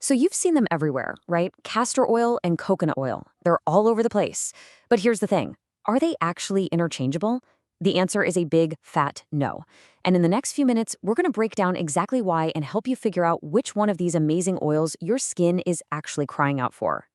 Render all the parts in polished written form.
So you've seen them everywhere, right? Castor oil and coconut oil. They're all over the place. But here's the thing. Are they actually interchangeable? The answer is a big, fat no. And in the next few minutes, we're going to break down exactly why and help you figure out which one of these amazing oils your skin is actually crying out for.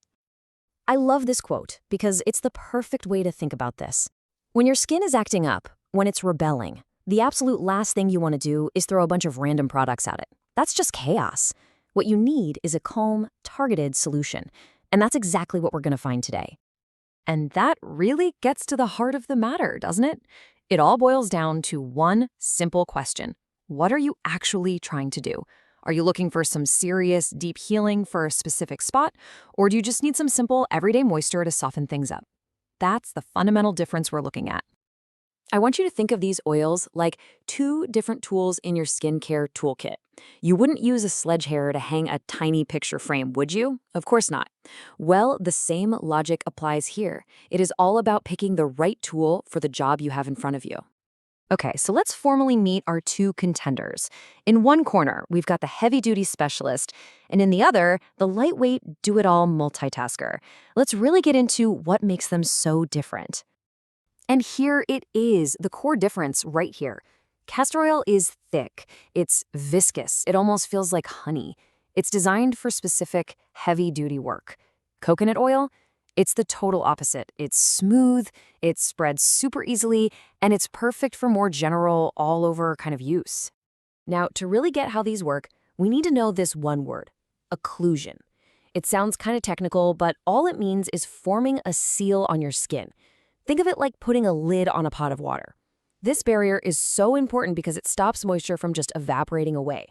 I love this quote because it's the perfect way to think about this. When your skin is acting up, when it's rebelling, the absolute last thing you want to do is throw a bunch of random products at it. That's just chaos. What you need is a calm, targeted solution. And that's exactly what we're going to find today. And that really gets to the heart of the matter, doesn't it? It all boils down to one simple question. What are you actually trying to do? Are you looking for some serious, deep healing for a specific spot? Or do you just need some simple, everyday moisture to soften things up? That's the fundamental difference we're looking at. I want you to think of these oils like two different tools in your skincare toolkit. You wouldn't use a sledgehammer to hang a tiny picture frame, would you? Of course not. Well, the same logic applies here. It is all about picking the right tool for the job you have in front of you. Okay, so let's formally meet our two contenders. In one corner, we've got the heavy-duty specialist, and in the other, the lightweight, do-it-all multitasker. Let's really get into what makes them so different. And here it is, the core difference right here. Castor oil is thick, it's viscous, it almost feels like honey. It's designed for specific, heavy-duty work. Coconut oil? It's the total opposite. It's smooth, it spreads super easily, and it's perfect for more general, all-over kind of use. Now, to really get how these work, we need to know this one word, occlusion. It sounds kind of technical, but all it means is forming a seal on your skin. Think of it like putting a lid on a pot of water. This barrier is so important because it stops moisture from just evaporating away.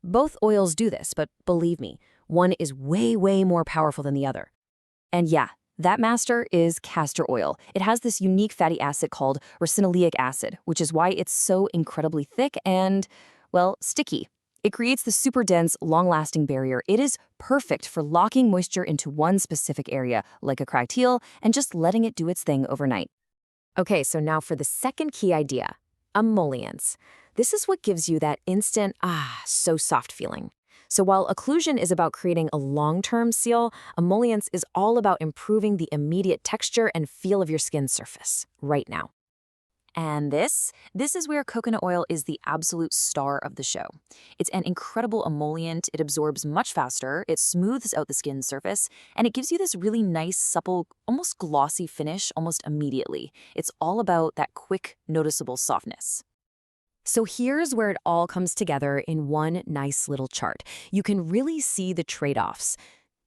Both oils do this, but believe me, one is way, way more powerful than the other. And yeah, that master is castor oil. It has this unique fatty acid called ricinoleic acid, which is why it's so incredibly thick and, well, sticky. It creates the super dense, long-lasting barrier. It is perfect for locking moisture into one specific area, like a cracked heel, and just letting it do its thing overnight. Okay, so now for the second key idea, emollients. This is what gives you that instant, so soft feeling. So while occlusion is about creating a long-term seal, emollients is all about improving the immediate texture and feel of your skin's surface right now. And this is where coconut oil is the absolute star of the show. It's an incredible emollient, it absorbs much faster, it smooths out the skin's surface, and it gives you this really nice, supple, almost glossy finish almost immediately. It's all about that quick, noticeable softness. So here's where it all comes together in one nice little chart. You can really see the trade-offs.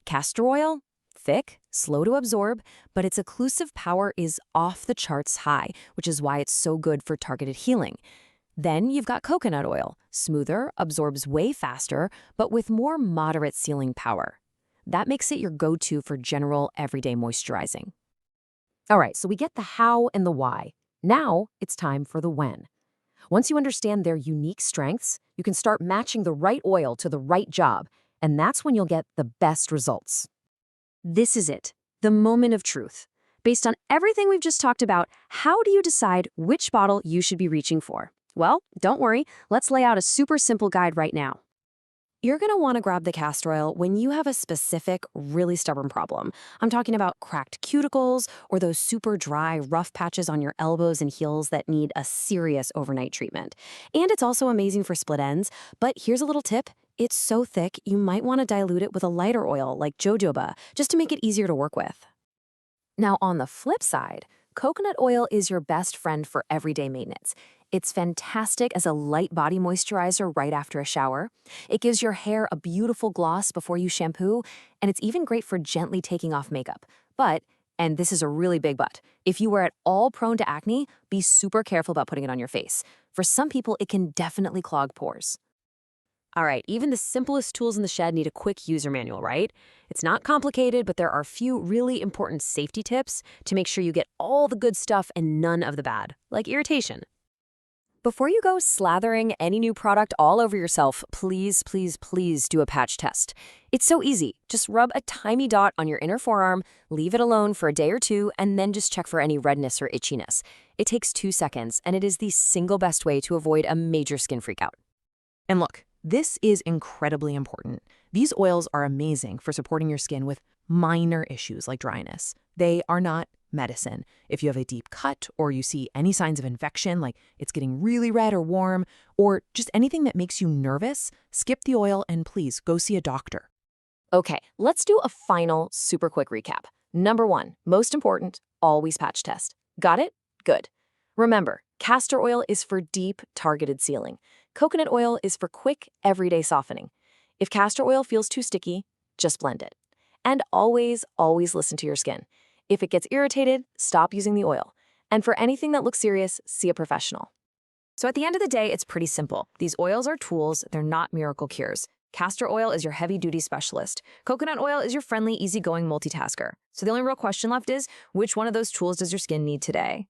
Castor oil? Thick, slow to absorb, but its occlusive power is off the charts high, which is why it's so good for targeted healing. Then you've got coconut oil, smoother, absorbs way faster, but with more moderate sealing power. That makes it your go-to for general, everyday moisturizing. All right, so we get the how and the why. Now it's time for the when. Once you understand their unique strengths, you can start matching the right oil to the right job, and that's when you'll get the best results. This is it, the moment of truth. Based on everything we've just talked about, how do you decide which bottle you should be reaching for? Well, don't worry, let's lay out a super simple guide right now. You're going to want to grab the castor oil when you have a specific, really stubborn problem. I'm talking about cracked cuticles or those super dry, rough patches on your elbows and heels that need a serious overnight treatment. And it's also amazing for split ends, but here's a little tip. It's so thick, you might want to dilute it with a lighter oil like jojoba, just to make it easier to work with. Now, on the flip side, coconut oil is your best friend for everyday maintenance. It's fantastic as a light body moisturizer right after a shower. It gives your hair a beautiful gloss before you shampoo, and it's even great for gently taking off makeup. But, and this is a really big but, if you are at all prone to acne, be super careful about putting it on your face. For some people, it can definitely clog pores. All right, even the simplest tools in the shed need a quick user manual, right? It's not complicated, but there are a few really important safety tips to make sure you get all the good stuff and none of the bad, like irritation. Before you go slathering any new product all over yourself, please, please, please do a patch test. It's so easy. Just rub a tiny dot on your inner forearm, leave it alone for a day or two, and then just check for any redness or itchiness. It takes 2 seconds, and it is the single best way to avoid a major skin freakout. And look, this is incredibly important. These oils are amazing for supporting your skin with minor issues like dryness. They are not medicine. If you have a deep cut or you see any signs of infection, like it's getting really red or warm, or just anything that makes you nervous, skip the oil and please go see a doctor. Okay, let's do a final super quick recap. Number 1, most important, always patch test. Got it? Good. Remember, castor oil is for deep, targeted sealing. Coconut oil is for quick, everyday softening. If castor oil feels too sticky, just blend it. And always, always listen to your skin. If it gets irritated, stop using the oil. And for anything that looks serious, see a professional. So at the end of the day, it's pretty simple. These oils are tools, they're not miracle cures. Castor oil is your heavy-duty specialist. Coconut oil is your friendly, easygoing multitasker. So the only real question left is, which one of those tools does your skin need today?